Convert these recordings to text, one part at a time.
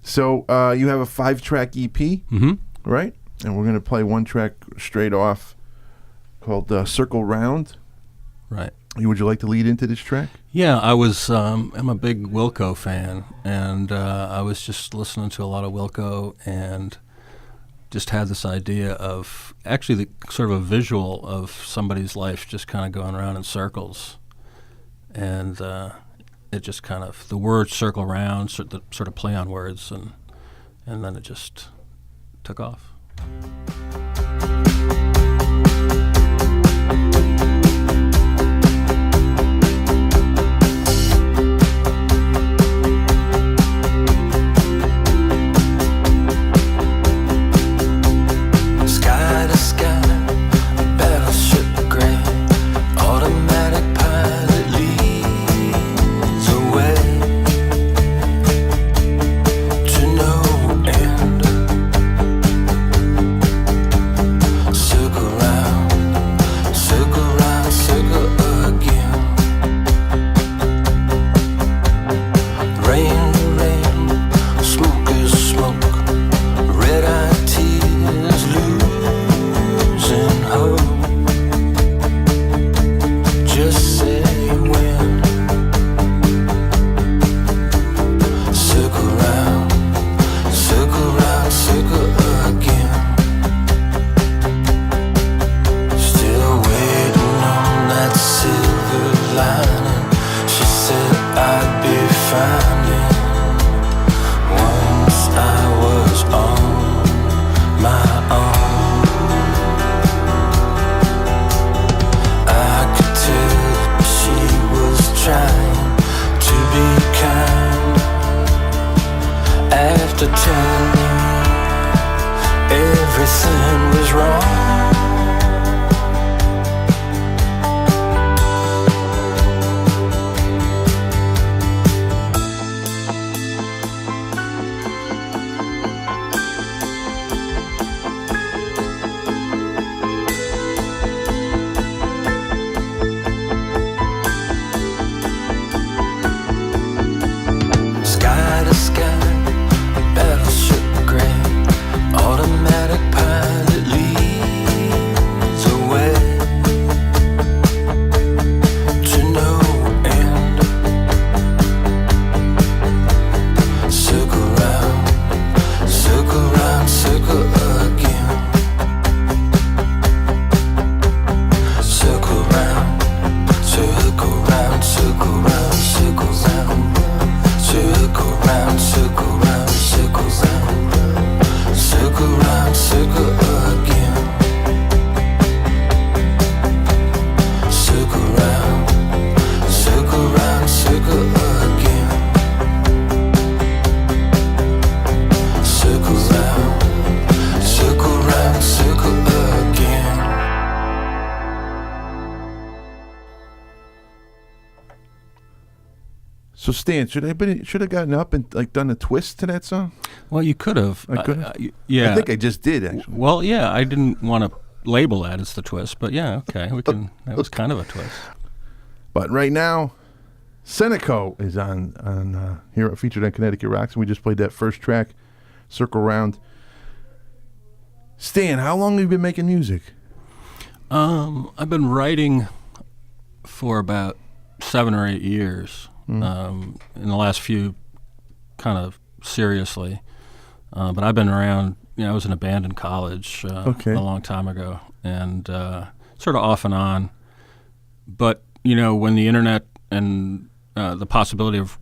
So you have a 5-track EP, right? And we're going to play one track straight off called Circle Round. Right. Would you like to lead into this track? Yeah, I'm a big Wilco fan, and I was just listening to a lot of Wilco and just had this idea of actually the sort of a visual of somebody's life just kind of going around in circles. And it just kind of, the word circle round, sort of play on words, and then it just took off. So Stan, should have gotten up and like done a twist to that song? Well, you could have. I could have. Yeah, I think I just did actually. Well, yeah, I didn't want to label that as the twist, but yeah, okay, we can. That was kind of a twist. But right now, Seneko is on here featured on Connecticut Rocks, and we just played that first track, Circle Round. Stan, how long have you been making music? I've been writing for about 7 or 8 years. In the last few, kind of seriously, but I've been around. I was in a band in college a long time ago, and sort of off and on. But when the internet and the possibility of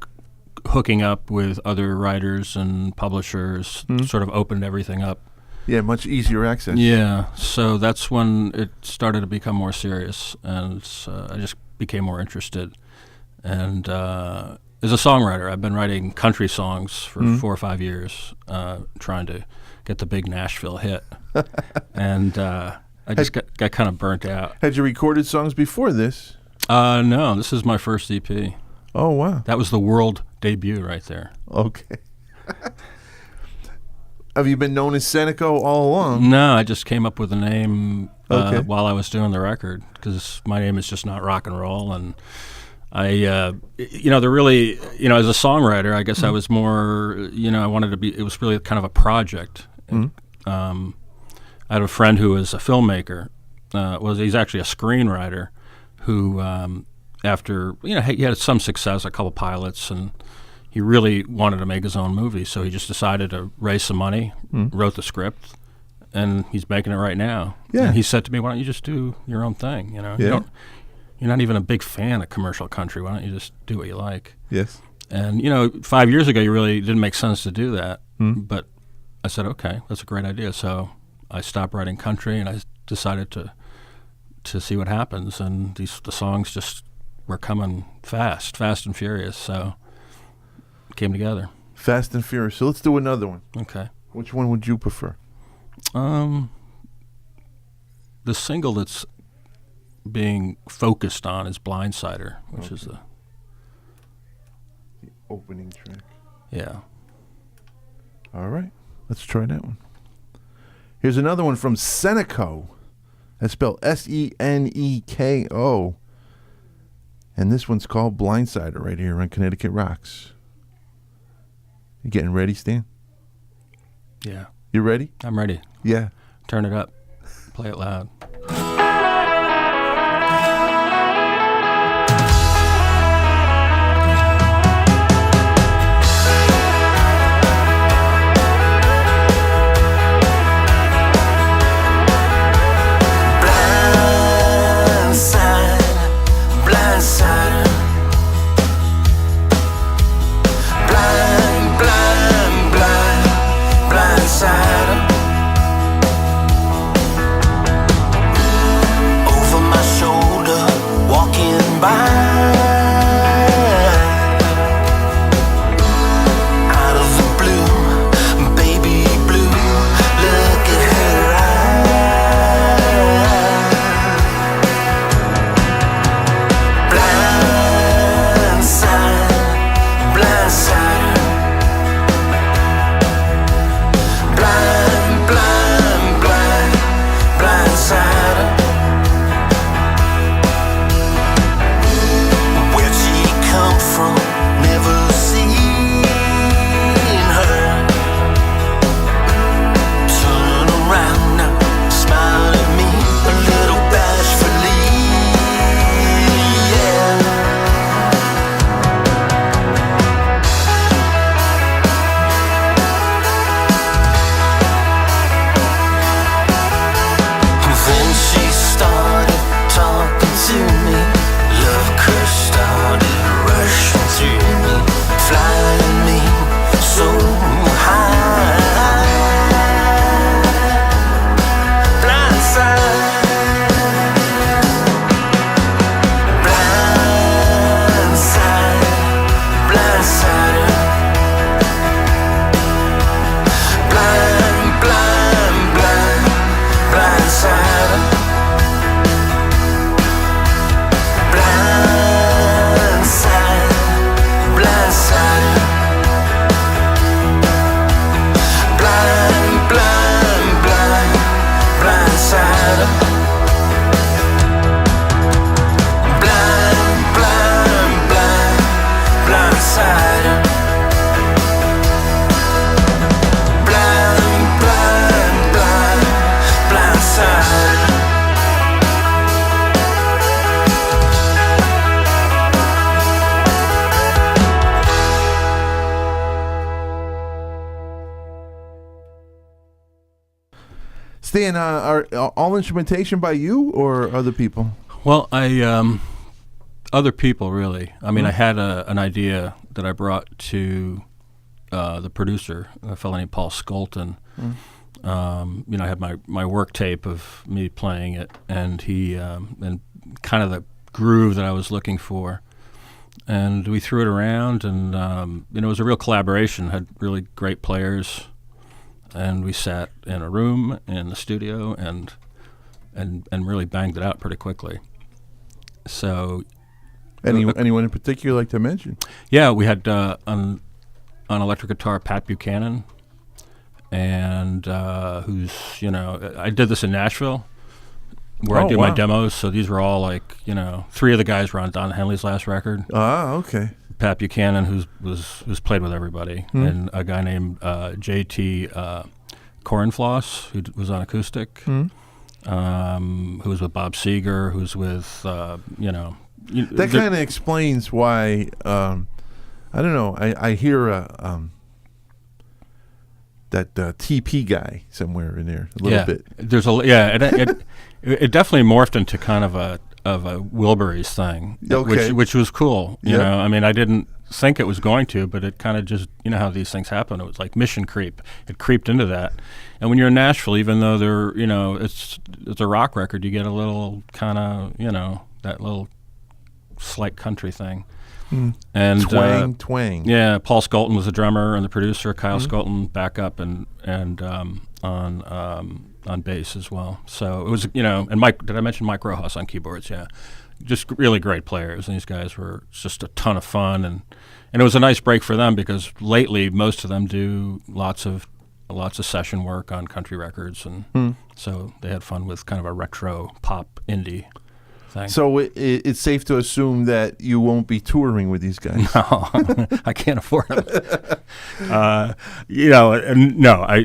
hooking up with other writers and publishers sort of opened everything up. Yeah, much easier access. Yeah, so that's when it started to become more serious, and I just became more interested. And as a songwriter, I've been writing country songs for 4 or 5 years, trying to get the big Nashville hit. And I just got kind of burnt out. Had you recorded songs before this? No, this is my first EP. Oh, wow. That was the world debut right there. Okay. Have you been known as Seneko all along? No, I just came up with a name while I was doing the record, because my name is just not rock and roll, and they're really, as a songwriter, I guess I was more, I wanted to be. It was really kind of a project. I had a friend who was a filmmaker. He's actually a screenwriter who, after he had some success, a couple pilots, and he really wanted to make his own movie. So he just decided to raise some money, wrote the script, and he's making it right now. Yeah. And he said to me, "Why don't you just do your own thing? Yeah. You're not even a big fan of commercial country. Why don't you just do what you like?" Yes. And 5 years ago, it really didn't make sense to do that. But I said, "Okay, that's a great idea." So I stopped writing country, and I decided to see what happens. And the songs just were coming fast and furious. So it came together. Fast and Furious. So let's do another one. Okay. Which one would you prefer? The single that's being focused on is Blindsider, which is the opening track. Yeah. All right. Let's try that one. Here's another one from Seneko. That's spelled Seneko. And this one's called Blindsider right here on Connecticut Rocks. You getting ready, Stan? Yeah. You ready? I'm ready. Yeah. Turn it up. Play it loud. Stan, are all instrumentation by you or other people? Well, other people really. I mean, I had an idea that I brought to the producer, a fellow named Paul Skolton. I had my work tape of me playing it, and he and kind of the groove that I was looking for, and we threw it around, and it was a real collaboration. Had really great players, and we sat in a room in the studio and really banged it out pretty quickly. So, anyone in particular like to mention? Yeah, we had on electric guitar Pat Buchanan, and who's I did this in Nashville where I Oh, do my wow. demos. So these were all like, 3 of the guys were on Don Henley's last record. Ah, okay. Pat Buchanan, who's played with everybody, and a guy named J.T. Cornfloss, who was on acoustic, who was with Bob Seger, who's with, That kind of explains why, I don't know, I hear that TP guy somewhere in there a little bit. There's it definitely morphed into kind of a Wilburys thing, Okay. which was cool. You Yep. know, I mean, I didn't think it was going to, but it kind of just, how these things happen. It was like mission creep. It creeped into that. And when you're in Nashville, even though it's a rock record, you get a little kind of, that little slight country thing. And Twang. yeah, Paul Skolton was the drummer and the producer. Kyle Skolton back up and on bass as well. So it was, and Mike. Did I mention Mike Rojas on keyboards? Yeah, just really great players. And these guys were just a ton of fun, and it was a nice break for them because lately most of them do lots of session work on country records, and so they had fun with kind of a retro pop indie thing. So it's safe to assume that you won't be touring with these guys. No, I can't afford them.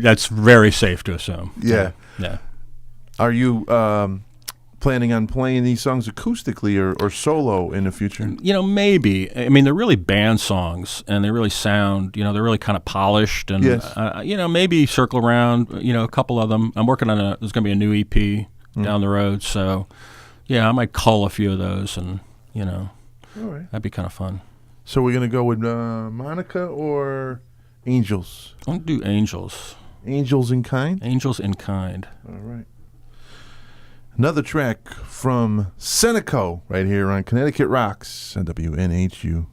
That's very safe to assume. Yeah. Yeah. Are you planning on playing these songs acoustically or solo in the future? Maybe. I mean, they're really band songs, and they really sound, they're really kind of polished. And, Yes. maybe circle around, a couple of them. I'm working on there's going to be a new EP down the road. So, yeah, I might cull a few of those, and, All right. that'd be kind of fun. So we're going to go with Monica or Angels? I want to do Angels. Angels in Kind? Angels in Kind. All right. Another track from Seneko right here on Connecticut Rocks on WNHU.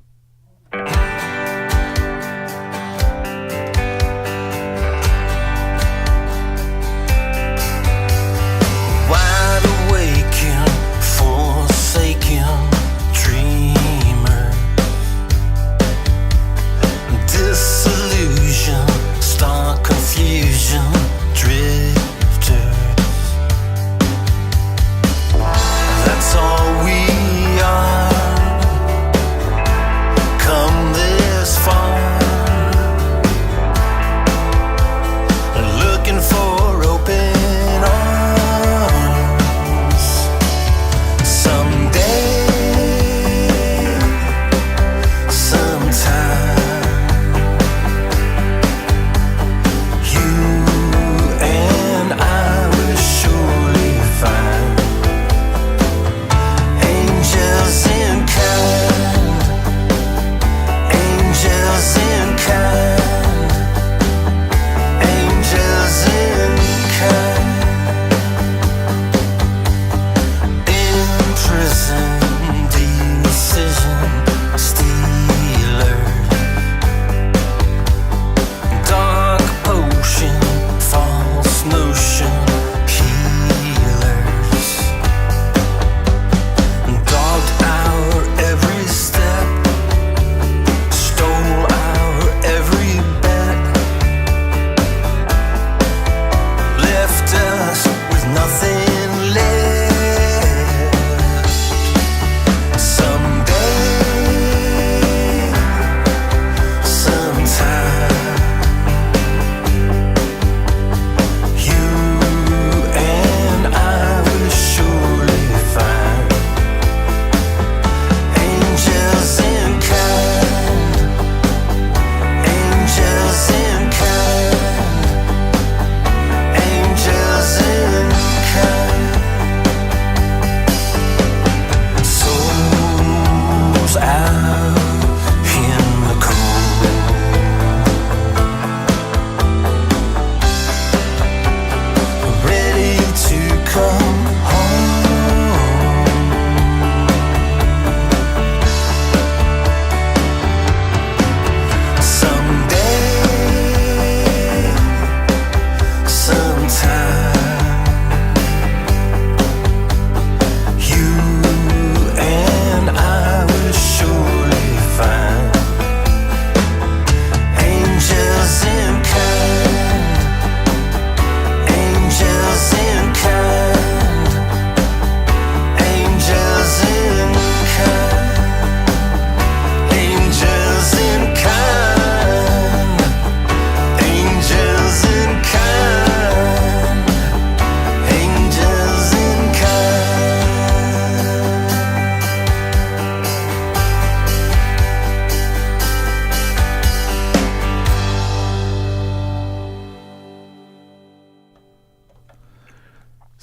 Wide awake and forsaken dreamer, disillusion, stark confusion, drifter. That's all we are.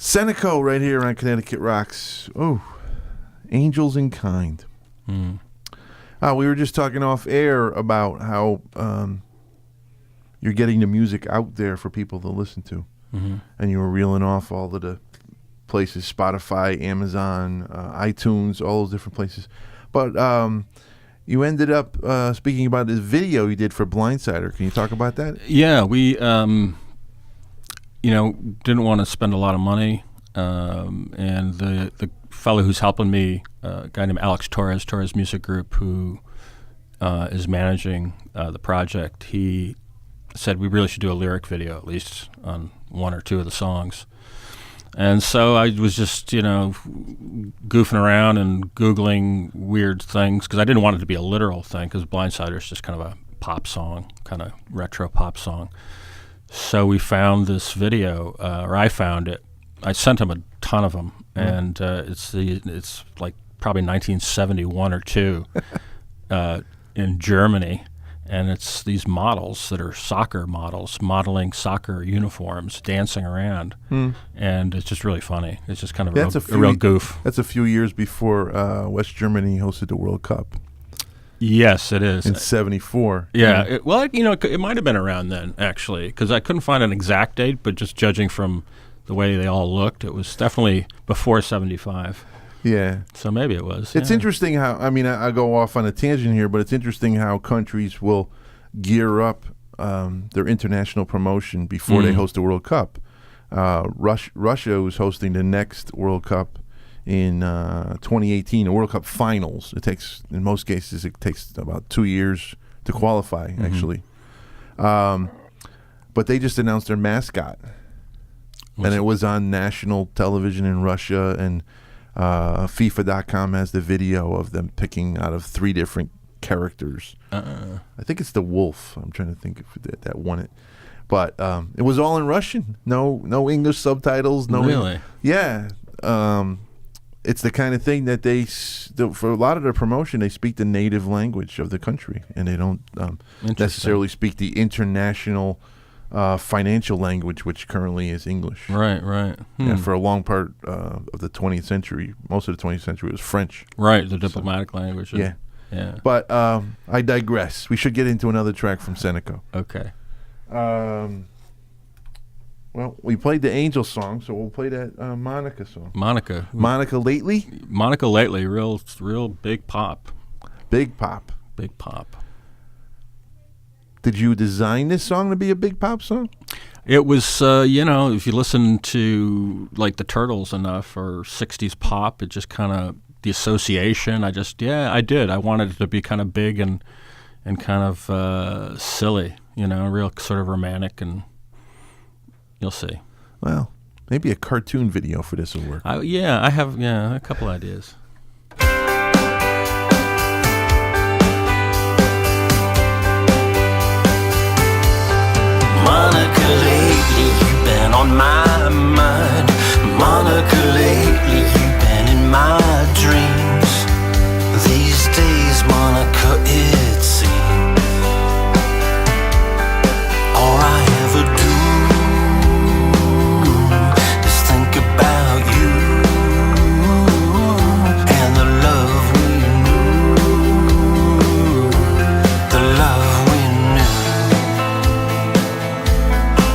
Seneko right here on Connecticut Rocks. Oh, Angels in Kind. We were just talking off air about how you're getting the music out there for people to listen to. And you were reeling off all of the places, Spotify, Amazon, iTunes, all those different places. But you ended up speaking about this video you did for Blindsider. Can you talk about that? Yeah, we didn't want to spend a lot of money, and the fellow who's helping me, a guy named Alex Torres Music Group, who is managing the project, he said we really should do a lyric video, at least on one or two of the songs. And so I was just, goofing around and Googling weird things, because I didn't want it to be a literal thing, because Blindsider is just kind of a pop song, kind of retro pop song. So we found this video, or I found it. I sent him a ton of them, and it's like probably 1971 or 2 in Germany. And it's these models that are soccer models modeling soccer uniforms, dancing around, and it's just really funny. It's just kind of a real goof. That's a few years before West Germany hosted the World Cup. Yes, it is. In '74. Yeah. It might have been around then, actually, because I couldn't find an exact date, but just judging from the way they all looked, it was definitely before '75. Yeah. So maybe it was. It's interesting how, I go off on a tangent here, but it's interesting how countries will gear up their international promotion before they host the World Cup. Russia was hosting the next World Cup in 2018, the World Cup finals. In most cases, it takes about 2 years to qualify, actually. But they just announced their mascot. And it was on national television in Russia, and FIFA.com has the video of them picking out of 3 different characters. I think it's the wolf. I'm trying to think if that won it. But it was all in Russian. No English subtitles. No. Really? Yeah. It's the kind of thing that for a lot of their promotion, they speak the native language of the country, and they don't necessarily speak the international financial language, which currently is English. Right. And for a long part of the 20th century, most of the 20th century was French. Right, the diplomatic language. Yeah. Yeah. But I digress. We should get into another track from Seneko. Okay. Well, we played the Angel song, so we'll play that Monica song. Monica Lately? Monica Lately, real big pop. Big pop. Big pop. Did you design this song to be a big pop song? It was, if you listen to like the Turtles enough or 60s pop, it just kind of, the association, I did. I wanted it to be kind of big and kind of silly, real sort of romantic, and you'll see. Well, maybe a cartoon video for this will work. I have a couple ideas. Monica, lately you've been on my mind. Monica, lately you've been in my dreams. These days, Monica, it seems all I ever do is think about you and the love we knew, the love we knew.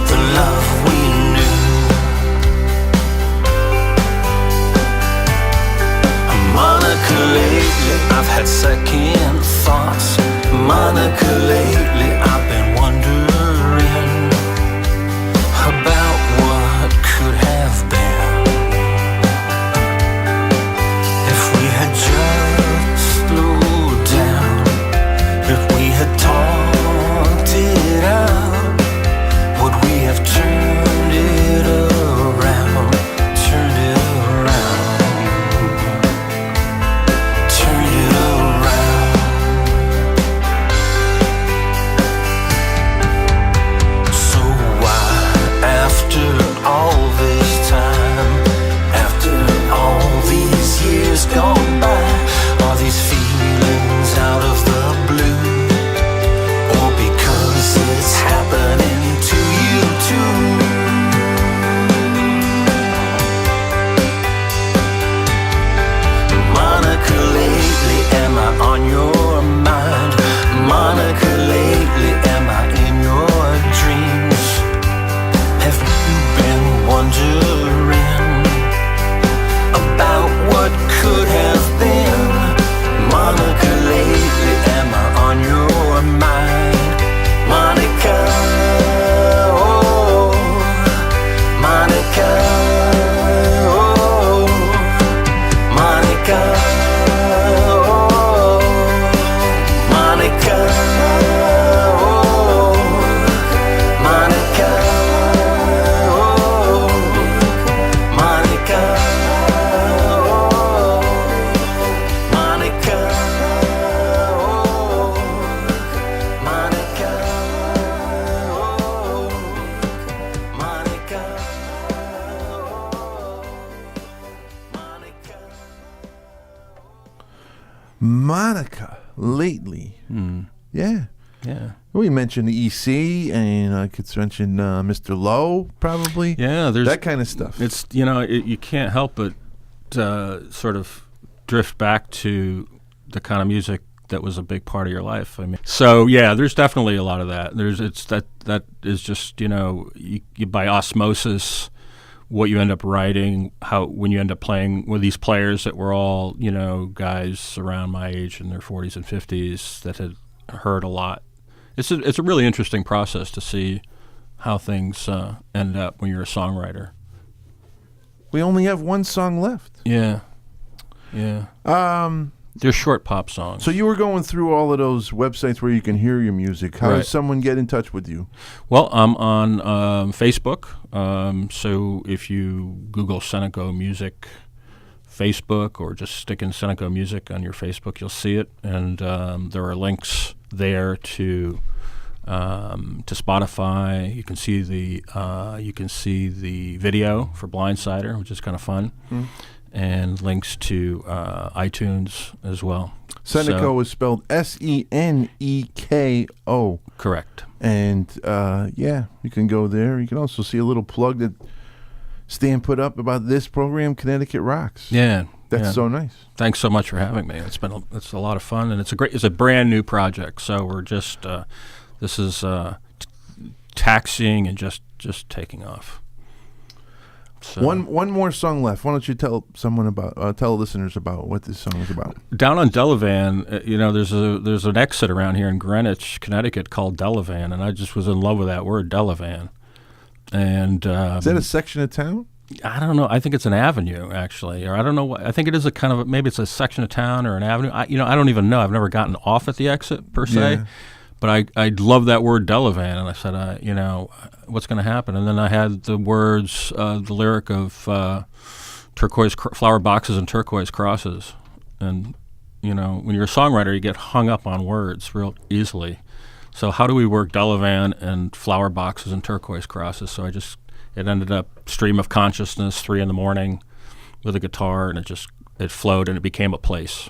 The love we knew. harmonica lately. Yeah. Yeah. We mentioned the EC, and I could mention Mr. Lowe, probably. Yeah, there's that kind of stuff. It's you can't help but sort of drift back to the kind of music that was a big part of your life. I mean, so yeah, there's definitely a lot of that. That is just you by osmosis what you end up writing, when you end up playing with these players that were all guys around my age in their 40s and 50s that had heard a lot. It's a really interesting process to see how things end up when you're a songwriter. We only have one song left. Yeah. They're short pop songs. So you were going through all of those websites where you can hear your music. How does someone get in touch with you? Well, I'm on Facebook. So if you Google Seneko Music Facebook, or just stick in Seneko Music on your Facebook, you'll see it. And there are links there to Spotify. You can see the video for Blindsider, which is kind of fun. And links to iTunes as well. Seneko is spelled Seneko. Correct. And you can go there. You can also see a little plug that Stan put up about this program, Connecticut Rocks. Yeah, that's so nice. Thanks so much for having me. It's a lot of fun, and it's a brand new project. So we're just this is taxiing and just taking off. So. One more song left. Why don't you tell listeners about what this song is about? Down on Delavan, there's an exit around here in Greenwich, Connecticut called Delavan, and I just was in love with that word, Delavan. And is that a section of town? I don't know. I think it's an avenue, actually, or I don't know what. I think it is a kind of maybe it's a section of town or an avenue. I don't even know. I've never gotten off at the exit per se. Yeah. But I love that word Delavan, and I said, what's going to happen? And then I had the words, the lyric of turquoise flower boxes and turquoise crosses. And, when you're a songwriter, you get hung up on words real easily. So how do we work Delavan and flower boxes and turquoise crosses? So it ended up stream of consciousness, 3 a.m. with a guitar, and it flowed, and it became a place.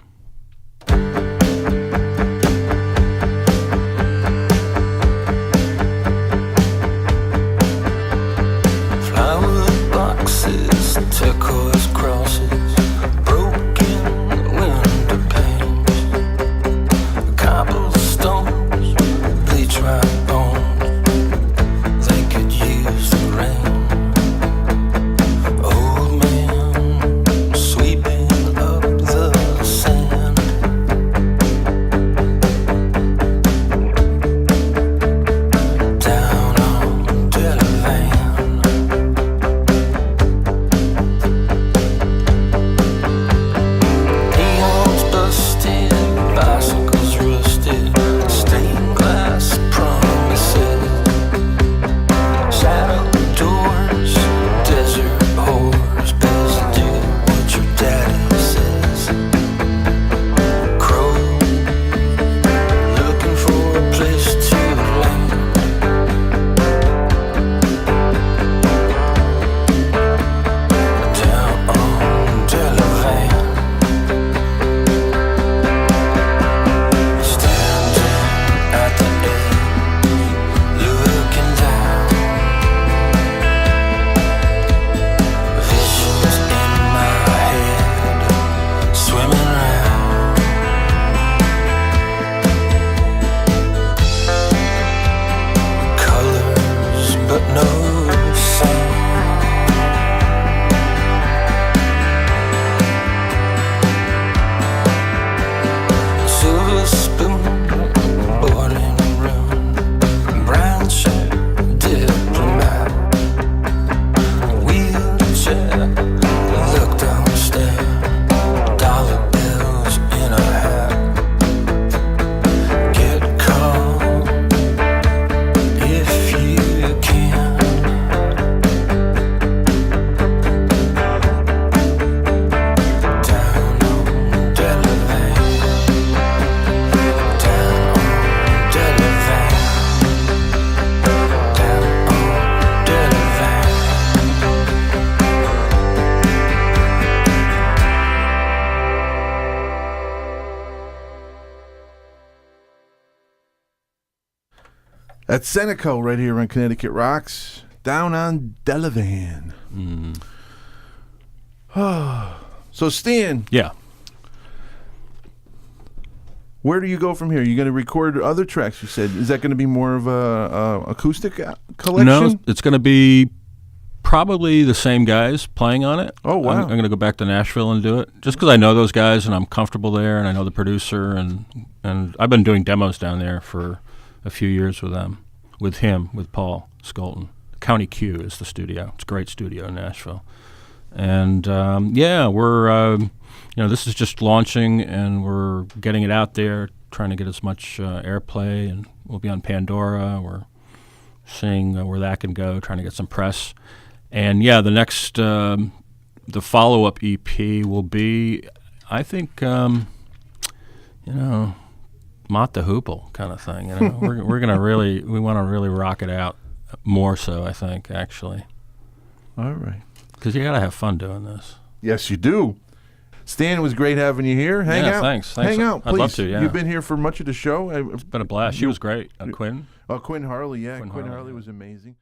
Turquoise crosses, broken window panes, cobblestones, bleach white bones, they could use the rain. Old man sweeping up the sand, down on Delavan. If you can That's Seneko right here on Connecticut Rocks, down on Delavan. So, Stan. Yeah. Where do you go from here? You're going to record other tracks, you said. Is that going to be more of a acoustic collection? No, it's going to be probably the same guys playing on it. Oh, wow. I'm going to go back to Nashville and do it, just because I know those guys and I'm comfortable there and I know the producer. And I've been doing demos down there for a few years with them, with Paul Skolton. County Q is the studio. It's a great studio in Nashville. And, we're... this is just launching, and we're getting it out there, trying to get as much airplay, and we'll be on Pandora. We're seeing where that can go, trying to get some press. And, the next, the follow-up EP will be, I think, Mott the Hoople kind of thing. We're going to we want to really rock it out more so, I think, actually. All right. Because you got to have fun doing this. Yes, you do. Stan, it was great having you here. Hang out. Thanks. Hang out, please. I'd love to, yeah. You've been here for much of the show. It's been a blast. She was great. Quinn. Oh, Quinn Harley, yeah. Quinn Quinn Harley, Harley was amazing.